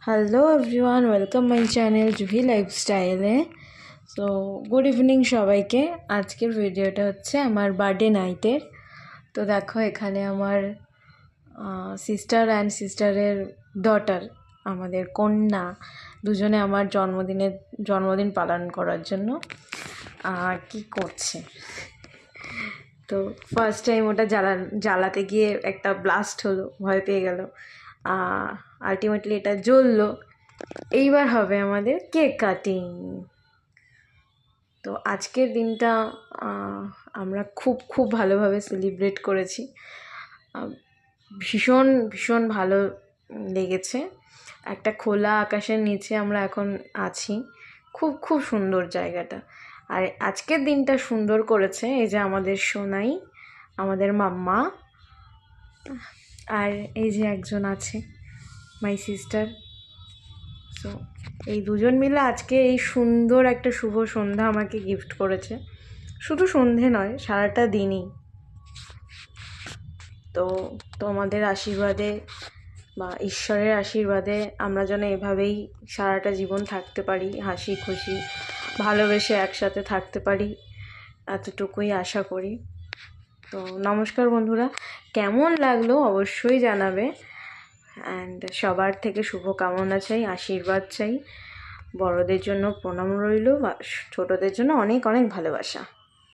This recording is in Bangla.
Hello everyone, welcome my channel Juhi লাইফস্টাইলে। সো গুড ইভিনিং সবাইকে। আজকের ভিডিওটা হচ্ছে আমার বার্থডে নাইটের। তো দেখো এখানে আমার সিস্টার অ্যান্ড সিস্টারের ডটার, আমাদের কন্যা দুজনে আমার জন্মদিন পালন করার জন্য কি করছে। তো ফার্স্ট টাইম ওটা জ্বালাতে গিয়ে একটা ব্লাস্ট হলো, ভয় পেয়ে গেল। আলটিমেটলি এটা জ্বললো। এইবার হবে আমাদের কেক কাটিং। তো আজকের দিনটা আমরা খুব ভালোভাবে সেলিব্রেট করেছি। ভীষণ ভীষণ ভালো লেগেছে। একটা খোলা আকাশের নিচে আমরা এখন আছি, খুব সুন্দর জায়গাটা। আর আজকের দিনটা সুন্দর করেছে এই যে আমাদের সোনাই, আমাদের মাম্মা, আর এই যে একজন আছে মাই সিস্টার। সো এই দুজন মিলে আজকে এই সুন্দর একটা শুভ সন্ধ্যা আমাকে গিফট করেছে। শুধু সন্ধে নয়, সারাটা দিনই। তো তোমাদের আশীর্বাদে বা ঈশ্বরের আশীর্বাদে আমরা যেন এভাবেই সারাটা জীবন থাকতে পারি, হাসি খুশি ভালোবেসে একসাথে থাকতে পারি, এতটুকুই আশা করি। তো নমস্কার বন্ধুরা, কেমন লাগলো অবশ্যই জানাবে। অ্যান্ড সবার থেকে শুভকামনা চাই, আশীর্বাদ চাই। বড়দের জন্য প্রণাম রইল, ছোটদের জন্য অনেক ভালোবাসা।